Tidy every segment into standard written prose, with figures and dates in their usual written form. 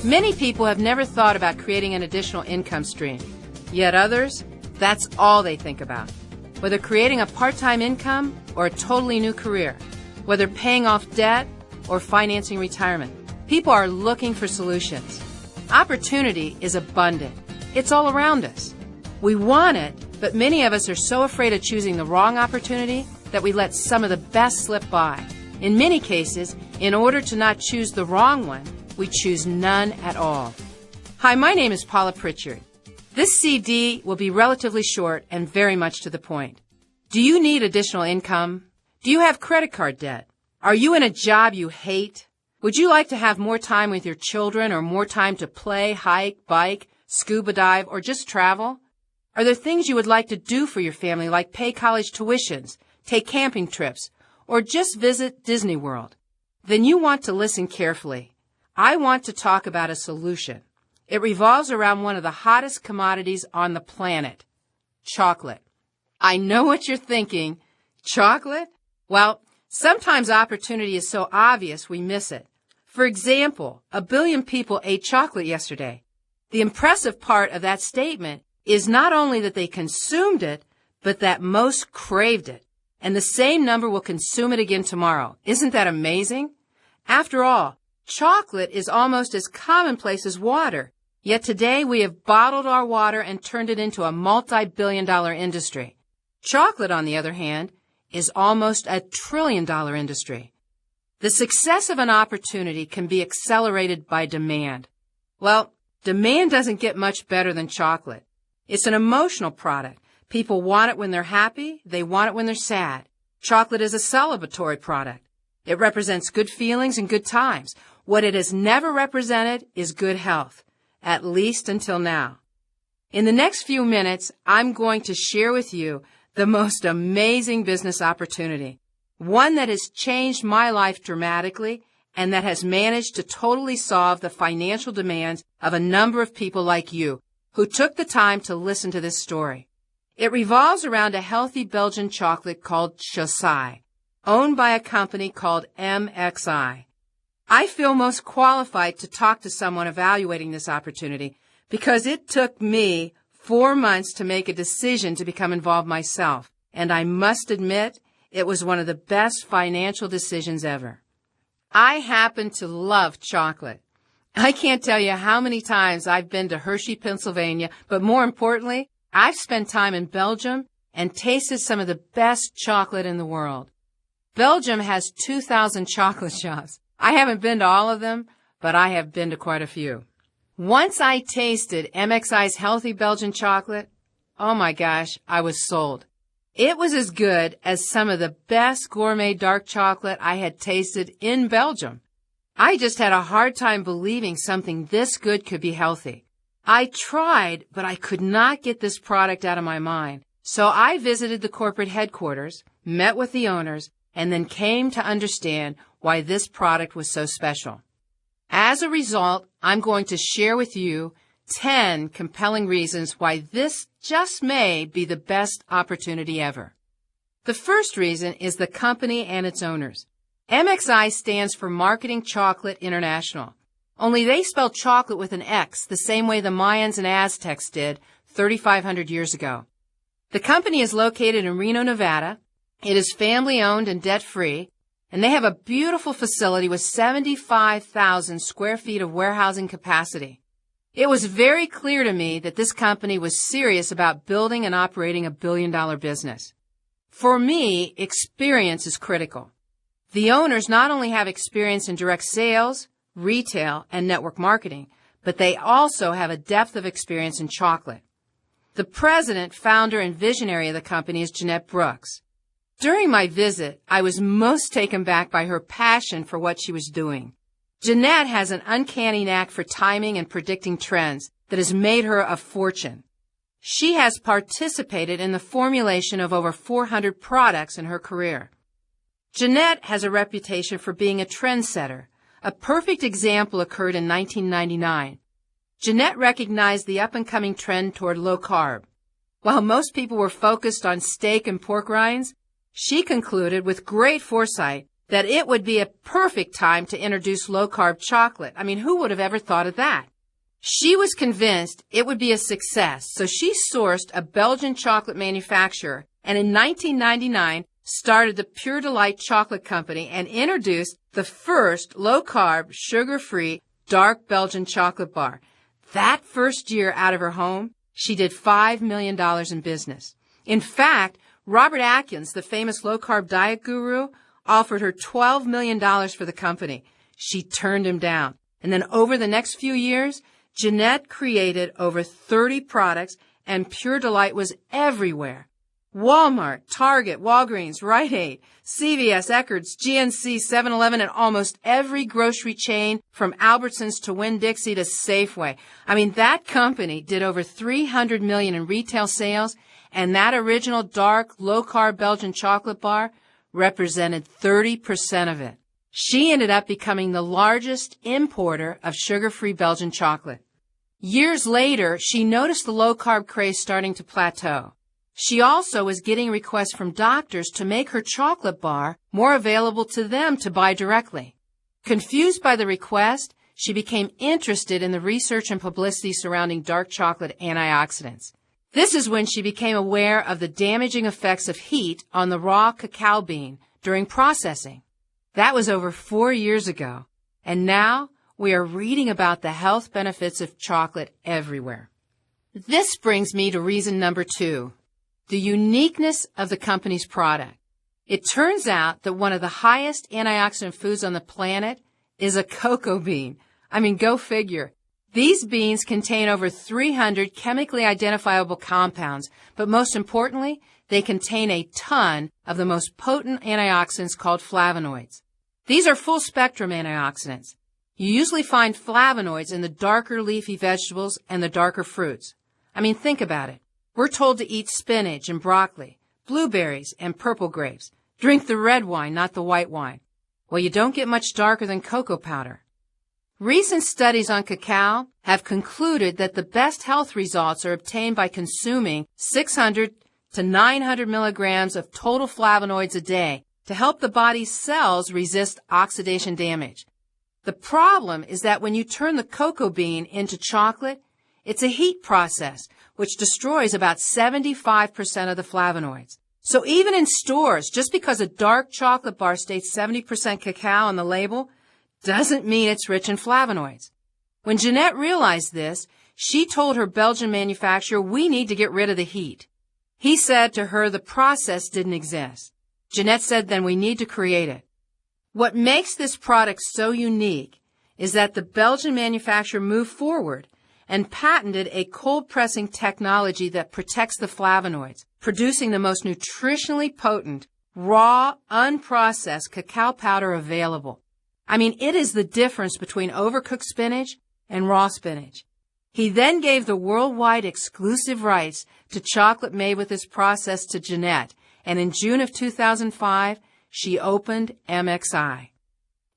Many people have never thought about creating an additional income stream. Yet others, that's all they think about. Whether creating a part-time income or a totally new career, whether paying off debt or financing retirement, people are looking for solutions. Opportunity is abundant. It's all around us. We want it, but many of us are so afraid of choosing the wrong opportunity that we let some of the best slip by. In many cases, in order to not choose the wrong one, we choose none at all. Hi, my name is Paula Pritchard. This CD will be relatively short and very much to the point. Do you need additional income? Do you have credit card debt? Are you in a job you hate? Would you like to have more time with your children or more time to play, hike, bike, scuba dive, or just travel? Are there things you would like to do for your family, like pay college tuitions, take camping trips, or just visit Disney World? Then you want to listen carefully. I want to talk about a solution. It revolves around one of the hottest commodities on the planet, chocolate. I know what you're thinking. Chocolate? Well, sometimes opportunity is so obvious we miss it. For example, 1 billion people ate chocolate yesterday. The impressive part of that statement is not only that they consumed it, but that most craved it. And the same number will consume it again tomorrow. Isn't that amazing? After all, chocolate is almost as commonplace as water. Yet today we have bottled our water and turned it into a multi-billion-dollar industry. Chocolate, on the other hand, is almost a trillion-dollar industry. The success of an opportunity can be accelerated by demand. Well, demand doesn't get much better than chocolate. It's an emotional product. People want it when they're happy. They want it when they're sad. Chocolate is a celebratory product. It represents good feelings and good times. What it has never represented is good health, at least until now. In the next few minutes, I'm going to share with you the most amazing business opportunity, one that has changed my life dramatically and that has managed to totally solve the financial demands of a number of people like you who took the time to listen to this story. It revolves around a healthy Belgian chocolate called Chaussai, owned by a company called MXI. I feel most qualified to talk to someone evaluating this opportunity because it took me 4 months to make a decision to become involved myself, and I must admit it was one of the best financial decisions ever. I happen to love chocolate. I can't tell you how many times I've been to Hershey, Pennsylvania, but more importantly, I've spent time in Belgium and tasted some of the best chocolate in the world. Belgium has 2,000 chocolate shops. I haven't been to all of them, but I have been to quite a few. Once I tasted MXI's healthy Belgian chocolate, oh my gosh, I was sold. It was as good as some of the best gourmet dark chocolate I had tasted in Belgium. I just had a hard time believing something this good could be healthy. I tried, but I could not get this product out of my mind. So I visited the corporate headquarters, met with the owners, and then came to understand why this product was so special. As a result, I'm going to share with you 10 compelling reasons why this just may be the best opportunity ever. The first reason is the company and its owners. MXI stands for Marketing Chocolate International. Only they spell chocolate with an X, the same way the Mayans and Aztecs did 3,500 years ago. The company is located in Reno, Nevada. It is family-owned and debt-free, and they have a beautiful facility with 75,000 square feet of warehousing capacity. It was very clear to me that this company was serious about building and operating a billion-dollar business. For me, experience is critical. The owners not only have experience in direct sales, retail, and network marketing, but they also have a depth of experience in chocolate. The president, founder, and visionary of the company is Jeanette Brooks. During my visit, I was most taken back by her passion for what she was doing. Jeanette has an uncanny knack for timing and predicting trends that has made her a fortune. She has participated in the formulation of over 400 products in her career. Jeanette has a reputation for being a trendsetter. A perfect example occurred in 1999. Jeanette recognized the up-and-coming trend toward low carb. While most people were focused on steak and pork rinds, she concluded with great foresight that it would be a perfect time to introduce low-carb chocolate. I mean, who would have ever thought of that? She was convinced it would be a success, so she sourced a Belgian chocolate manufacturer and in 1999 started the Pure Delight Chocolate Company and introduced the first low-carb, sugar-free, dark Belgian chocolate bar. That first year out of her home, she did $5 million in business. In fact, Robert Atkins, the famous low-carb diet guru, offered her $12 million for the company. She turned him down. And then over the next few years, Jeanette created over 30 products, and Pure Delight was everywhere. Walmart, Target, Walgreens, Rite Aid, CVS, Eckerd's, GNC, 7-Eleven, and almost every grocery chain from Albertsons to Winn-Dixie to Safeway. I mean, that company did over $300 million in retail sales, and that original dark, low-carb Belgian chocolate bar represented 30% of it. She ended up becoming the largest importer of sugar-free Belgian chocolate. Years later, she noticed the low-carb craze starting to plateau. She also was getting requests from doctors to make her chocolate bar more available to them to buy directly. Confused by the request, she became interested in the research and publicity surrounding dark chocolate antioxidants. This is when she became aware of the damaging effects of heat on the raw cacao bean during processing. That was over 4 years ago, and now we are reading about the health benefits of chocolate everywhere. This brings me to reason number 2. The uniqueness of the company's product. It turns out that one of the highest antioxidant foods on the planet is a cocoa bean. I mean, go figure. These beans contain over 300 chemically identifiable compounds, but most importantly, they contain a ton of the most potent antioxidants called flavonoids. These are full-spectrum antioxidants. You usually find flavonoids in the darker leafy vegetables and the darker fruits. I mean, think about it. We're told to eat spinach and broccoli, blueberries and purple grapes. Drink the red wine, not the white wine. Well, you don't get much darker than cocoa powder. Recent studies on cacao have concluded that the best health results are obtained by consuming 600 to 900 milligrams of total flavonoids a day to help the body's cells resist oxidation damage. The problem is that when you turn the cocoa bean into chocolate, it's a heat process, which destroys about 75% of the flavonoids. So even in stores, just because a dark chocolate bar states 70% cacao on the label, doesn't mean it's rich in flavonoids. When Jeanette realized this, she told her Belgian manufacturer, "We need to get rid of the heat." He said to her the process didn't exist. Jeanette said, "Then we need to create it." What makes this product so unique is that the Belgian manufacturer moved forward and patented a cold pressing technology that protects the flavonoids, producing the most nutritionally potent, raw, unprocessed cacao powder available. I mean, it is the difference between overcooked spinach and raw spinach. He then gave the worldwide exclusive rights to chocolate made with this process to Jeanette, and in June of 2005, she opened MXI.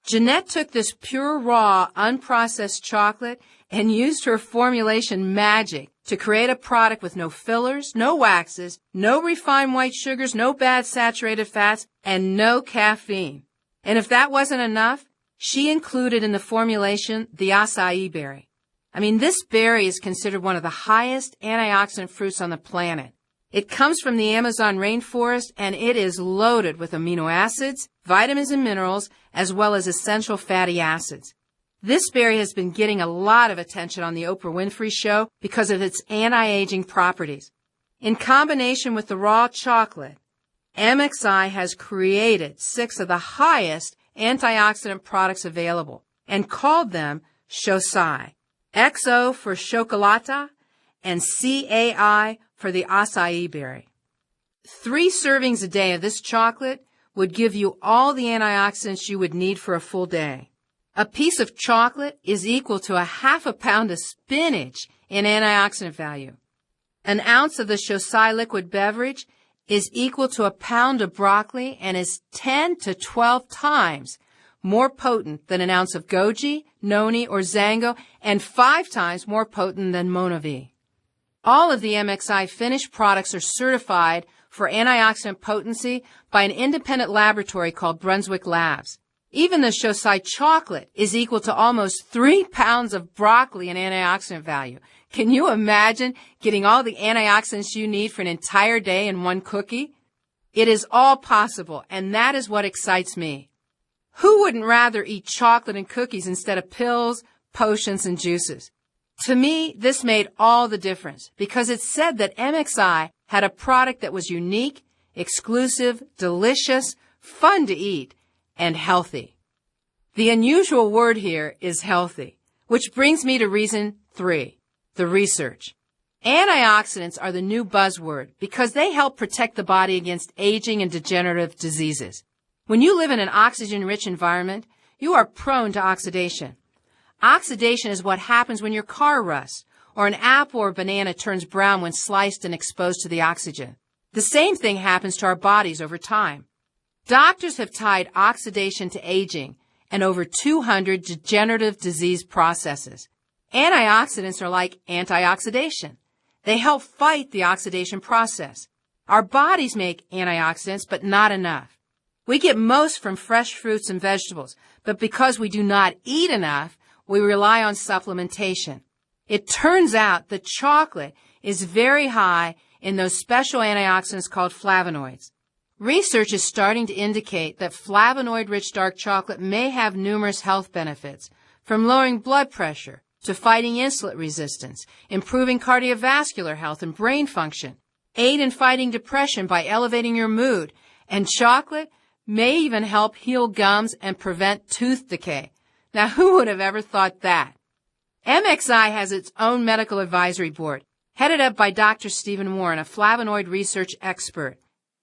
Jeanette took this pure, raw, unprocessed chocolate and used her formulation magic to create a product with no fillers, no waxes, no refined white sugars, no bad saturated fats, and no caffeine. And if that wasn't enough, she included in the formulation the acai berry. I mean, this berry is considered one of the highest antioxidant fruits on the planet. It comes from the Amazon rainforest, and it is loaded with amino acids, vitamins and minerals, as well as essential fatty acids. This berry has been getting a lot of attention on the Oprah Winfrey Show because of its anti-aging properties. In combination with the raw chocolate, MXI has created 6 of the highest antioxidant products available and called them Shosai. XO for chocolata and CAI for the acai berry. 3 servings a day of this chocolate would give you all the antioxidants you would need for a full day. A piece of chocolate is equal to a half a pound of spinach in antioxidant value. An ounce of the Shosai liquid beverage is equal to a pound of broccoli and is 10 to 12 times more potent than an ounce of goji, noni, or zango, and 5 times more potent than Monavi. All of the MXI finished products are certified for antioxidant potency by an independent laboratory called Brunswick Labs. Even the Shosai chocolate is equal to almost 3 pounds of broccoli in antioxidant value. Can you imagine getting all the antioxidants you need for an entire day in one cookie? It is all possible, and that is what excites me. Who wouldn't rather eat chocolate and cookies instead of pills, potions, and juices? To me, this made all the difference because it said that MXI had a product that was unique, exclusive, delicious, fun to eat, and healthy. The unusual word here is healthy, which brings me to reason 3, the research. Antioxidants are the new buzzword because they help protect the body against aging and degenerative diseases. When you live in an oxygen-rich environment, you are prone to oxidation. Oxidation is what happens when your car rusts, or an apple or banana turns brown when sliced and exposed to the oxygen. The same thing happens to our bodies over time. Doctors have tied oxidation to aging and over 200 degenerative disease processes. Antioxidants are like antioxidation. They help fight the oxidation process. Our bodies make antioxidants, but not enough. We get most from fresh fruits and vegetables, but because we do not eat enough, we rely on supplementation. It turns out that chocolate is very high in those special antioxidants called flavonoids. Research is starting to indicate that flavonoid-rich dark chocolate may have numerous health benefits, from lowering blood pressure to fighting insulin resistance, improving cardiovascular health and brain function, aid in fighting depression by elevating your mood, and chocolate may even help heal gums and prevent tooth decay. Now, who would have ever thought that? MXI has its own medical advisory board, headed up by Dr. Stephen Warren, a flavonoid research expert.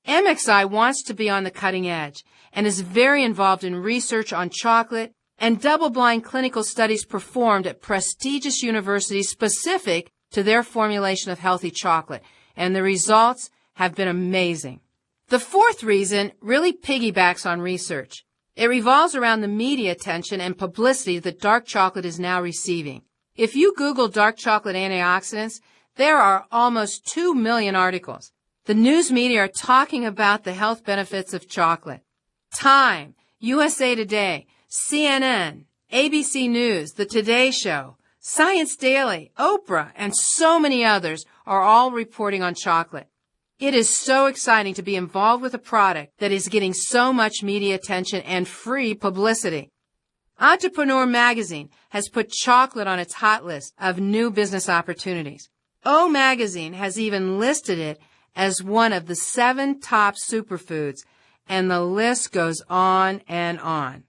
MXI wants to be on the cutting edge and is very involved in research on chocolate and double-blind clinical studies performed at prestigious universities specific to their formulation of healthy chocolate, and the results have been amazing. The 4th reason really piggybacks on research. It revolves around the media attention and publicity that dark chocolate is now receiving. If you Google dark chocolate antioxidants, there are almost 2 million articles. The news media are talking about the health benefits of chocolate. Time, USA Today, CNN, ABC News, The Today Show, Science Daily, Oprah, and so many others are all reporting on chocolate. It is so exciting to be involved with a product that is getting so much media attention and free publicity. Entrepreneur Magazine has put chocolate on its hot list of new business opportunities. O Magazine has even listed it as one of the 7 top superfoods, and the list goes on and on.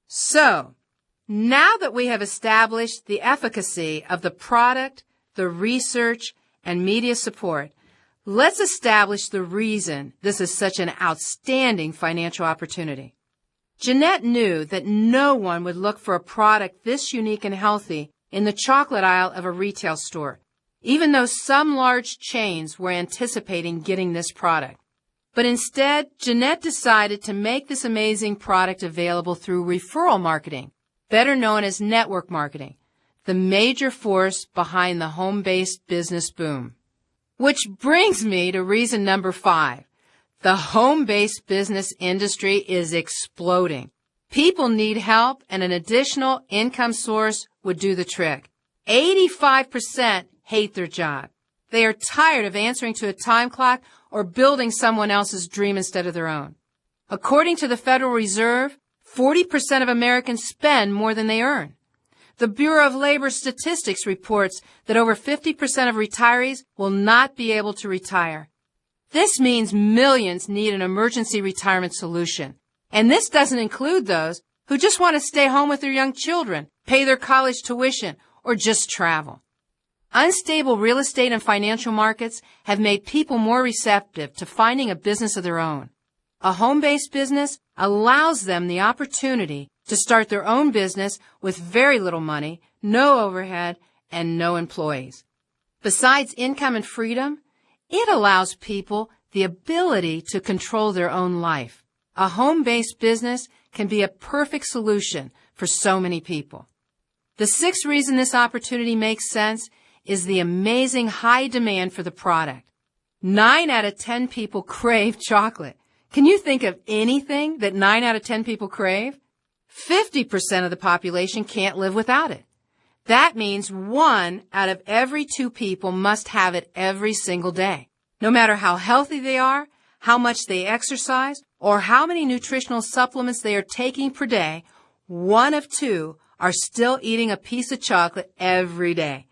So, now that we have established the efficacy of the product, the research, and media support, let's establish the reason this is such an outstanding financial opportunity. Jeanette knew that no one would look for a product this unique and healthy in the chocolate aisle of a retail store, even though some large chains were anticipating getting this product. But instead, Jeanette decided to make this amazing product available through referral marketing, better known as network marketing, the major force behind the home-based business boom. Which brings me to reason number 5. The home-based business industry is exploding. People need help, and an additional income source would do the trick. 85% hate their job. They are tired of answering to a time clock or building someone else's dream instead of their own. According to the Federal Reserve, 40% of Americans spend more than they earn. The Bureau of Labor Statistics reports that over 50% of retirees will not be able to retire. This means millions need an emergency retirement solution. And this doesn't include those who just want to stay home with their young children, pay their college tuition, or just travel. Unstable real estate and financial markets have made people more receptive to finding a business of their own. A home-based business allows them the opportunity to start their own business with very little money, no overhead, and no employees. Besides income and freedom, it allows people the ability to control their own life. A home-based business can be a perfect solution for so many people. The 6th reason this opportunity makes sense is the amazing high demand for the product. 9 out of 10 people crave chocolate. Can you think of anything that 9 out of 10 people crave? 50% of the population can't live without it. That means 1 out of every 2 people must have it every single day. No matter how healthy they are, how much they exercise, or how many nutritional supplements they are taking per day, 1 of 2 are still eating a piece of chocolate every day.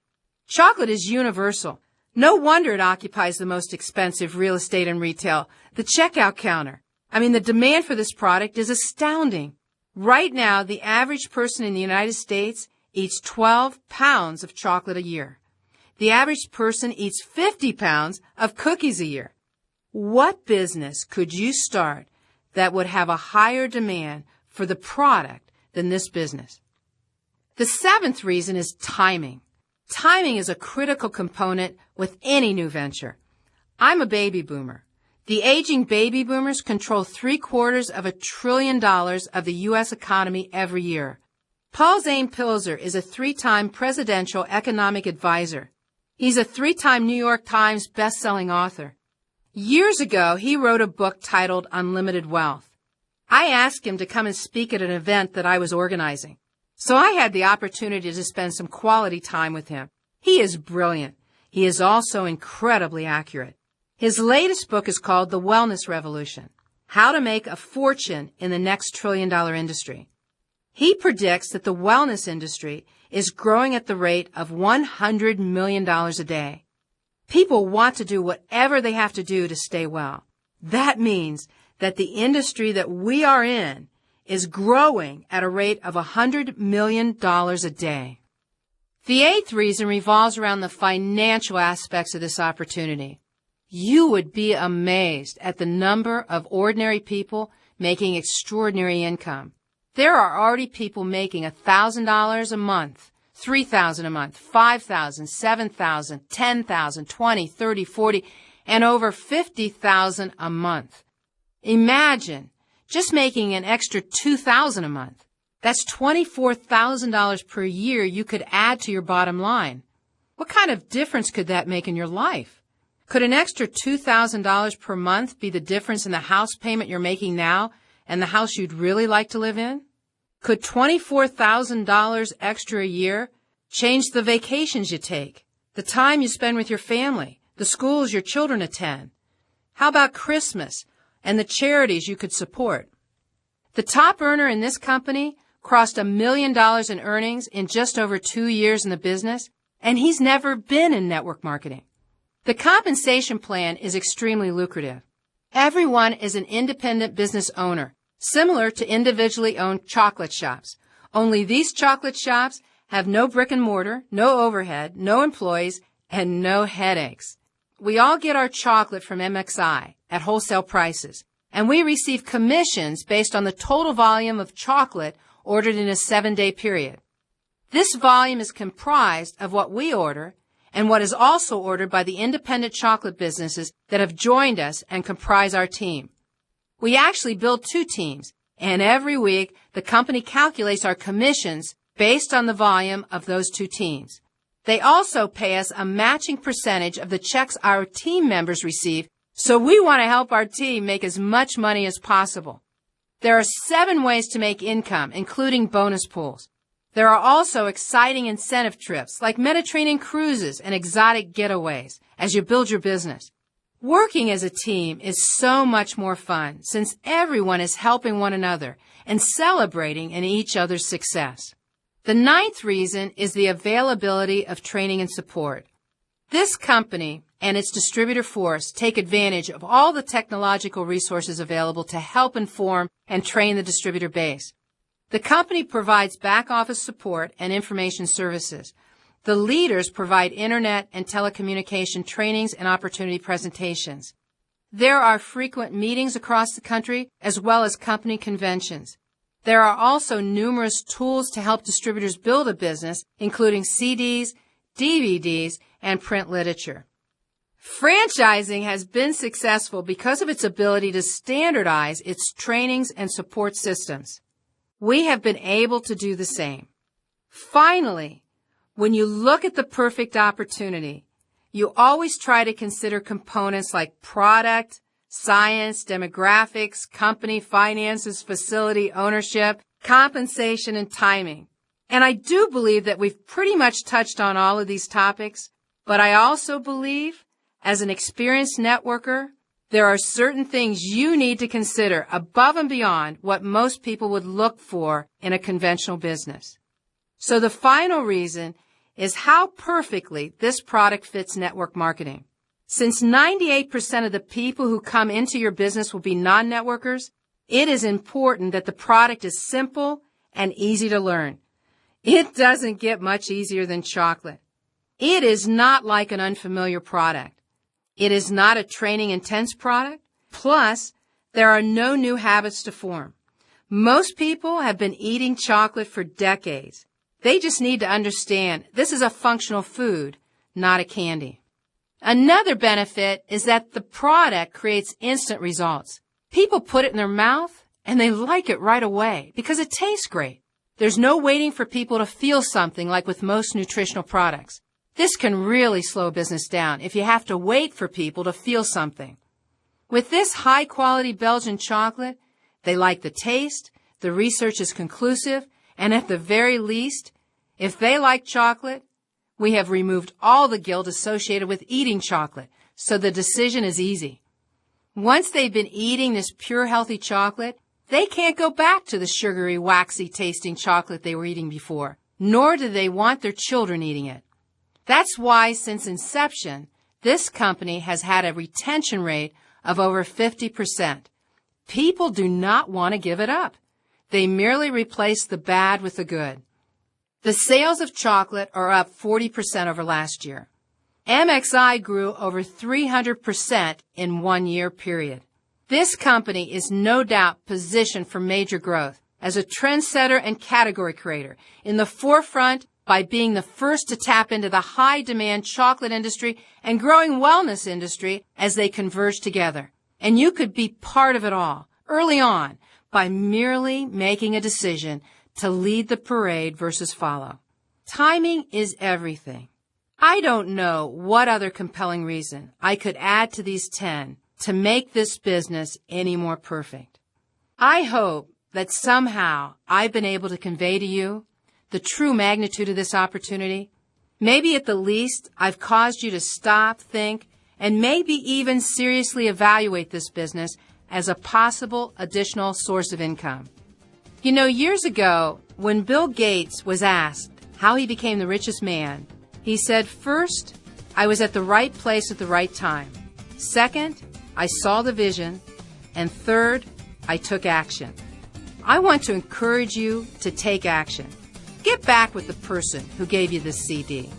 Chocolate is universal. No wonder it occupies the most expensive real estate in retail, the checkout counter. The demand for this product is astounding. Right now, the average person in the United States eats 12 pounds of chocolate a year. The average person eats 50 pounds of cookies a year. What business could you start that would have a higher demand for the product than this business? The 7th reason is timing. Timing is a critical component with any new venture. I'm a baby boomer. The aging baby boomers control $750 billion of the U.S. economy every year. Paul Zane Pilzer is a 3-time presidential economic advisor. He's a 3-time New York Times best-selling author. Years ago, he wrote a book titled Unlimited Wealth. I asked him to come and speak at an event that I was organizing. So I had the opportunity to spend some quality time with him. He is brilliant. He is also incredibly accurate. His latest book is called The Wellness Revolution: How to Make a Fortune in the Next Trillion-Dollar Industry. He predicts that the wellness industry is growing at the rate of $100 million a day. People want to do whatever they have to do to stay well. That means that the industry that we are in is growing at a rate of $100 million a day. The 8th reason revolves around the financial aspects of this opportunity. You would be amazed at the number of ordinary people making extraordinary income. There are already people making $1,000 a month, $3,000 a month, $5,000, $7,000, $10,000, $20,000, $30,000, $40,000, and over $50,000 a month. Imagine just making an extra $2,000 a month. That's $24,000 per year you could add to your bottom line. What kind of difference could that make in your life? Could an extra $2,000 per month be the difference in the house payment you're making now and the house you'd really like to live in? Could $24,000 extra a year change the vacations you take, the time you spend with your family, the schools your children attend? How about Christmas and the charities you could support? The top earner in this company crossed $1 million in earnings in just over 2 years in the business, and he's never been in network marketing. The compensation plan is extremely lucrative. Everyone is an independent business owner, similar to individually owned chocolate shops. Only these chocolate shops have no brick and mortar, no overhead, no employees, and no headaches. We all get our chocolate from MXI at wholesale prices, and we receive commissions based on the total volume of chocolate ordered in a 7-day period. This volume is comprised of what we order and what is also ordered by the independent chocolate businesses that have joined us and comprise our team. We actually build 2 teams, and every week the company calculates our commissions based on the volume of those 2 teams. They also pay us a matching percentage of the checks our team members receive, so we want to help our team make as much money as possible. There are 7 ways to make income, including bonus pools. There are also exciting incentive trips like Mediterranean cruises and exotic getaways as you build your business. Working as a team is so much more fun since everyone is helping one another and celebrating in each other's success. The 9th reason is the availability of training and support. This company and its distributor force take advantage of all the technological resources available to help inform and train the distributor base. The company provides back-office support and information services. The leaders provide internet and telecommunication trainings and opportunity presentations. There are frequent meetings across the country as well as company conventions. There are also numerous tools to help distributors build a business, including CDs, DVDs, and print literature. Franchising has been successful because of its ability to standardize its trainings and support systems. We have been able to do the same. Finally, when you look at the perfect opportunity, you always try to consider components like product, science, demographics, company finances, facility ownership, compensation, and timing. And I do believe that we've pretty much touched on all of these topics, but I also believe, as an experienced networker, there are certain things you need to consider above and beyond what most people would look for in a conventional business. So the final reason is how perfectly this product fits network marketing. Since 98% of the people who come into your business will be non-networkers, it is important that the product is simple and easy to learn. It doesn't get much easier than chocolate. It is not like an unfamiliar product. It is not a training-intense product. Plus, there are no new habits to form. Most people have been eating chocolate for decades. They just need to understand this is a functional food, not a candy. Another benefit is that the product creates instant results. People put it in their mouth and they like it right away because it tastes great. There's no waiting for people to feel something like with most nutritional products. This can really slow business down if you have to wait for people to feel something. With this high-quality Belgian chocolate, they like the taste, the research is conclusive, and at the very least, if they like chocolate, we have removed all the guilt associated with eating chocolate, so the decision is easy. Once they've been eating this pure, healthy chocolate, they can't go back to the sugary, waxy-tasting chocolate they were eating before, nor do they want their children eating it. That's why, since inception, this company has had a retention rate of over 50%. People do not want to give it up. They merely replace the bad with the good. The sales of chocolate are up 40% over last year. MXI grew over 300% in 1 year period. This company is no doubt positioned for major growth as a trendsetter and category creator in the forefront by being the first to tap into the high-demand chocolate industry and growing wellness industry as they converge together. And you could be part of it all early on by merely making a decision to lead the parade versus follow. Timing is everything. I don't know what other compelling reason I could add to these 10 to make this business any more perfect. I hope that somehow I've been able to convey to you the true magnitude of this opportunity. Maybe at the least I've caused you to stop, think, and maybe even seriously evaluate this business as a possible additional source of income. You know, years ago, when Bill Gates was asked how he became the richest man, he said, first, I was at the right place at the right time. Second, I saw the vision. And third, I took action. I want to encourage you to take action. Get back with the person who gave you this CD.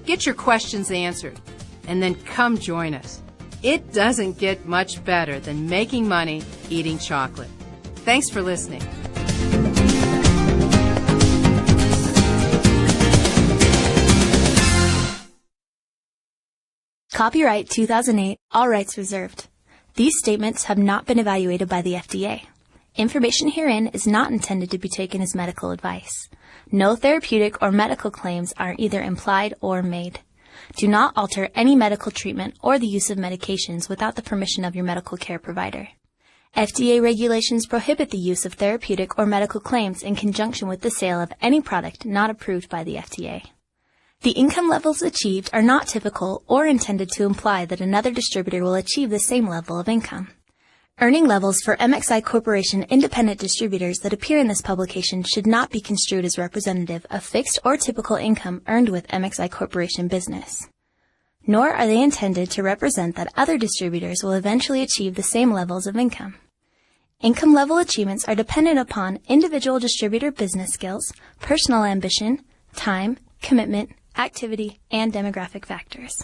Get your questions answered, and then come join us. It doesn't get much better than making money eating chocolate. Thanks for listening. Copyright 2008, all rights reserved. These statements have not been evaluated by the FDA. Information herein is not intended to be taken as medical advice. No therapeutic or medical claims are either implied or made. Do not alter any medical treatment or the use of medications without the permission of your medical care provider. FDA regulations prohibit the use of therapeutic or medical claims in conjunction with the sale of any product not approved by the FDA. The income levels achieved are not typical or intended to imply that another distributor will achieve the same level of income. Earning levels for MXI Corporation independent distributors that appear in this publication should not be construed as representative of fixed or typical income earned with MXI Corporation business. Nor are they intended to represent that other distributors will eventually achieve the same levels of income. Income level achievements are dependent upon individual distributor business skills, personal ambition, time, commitment, activity, and demographic factors.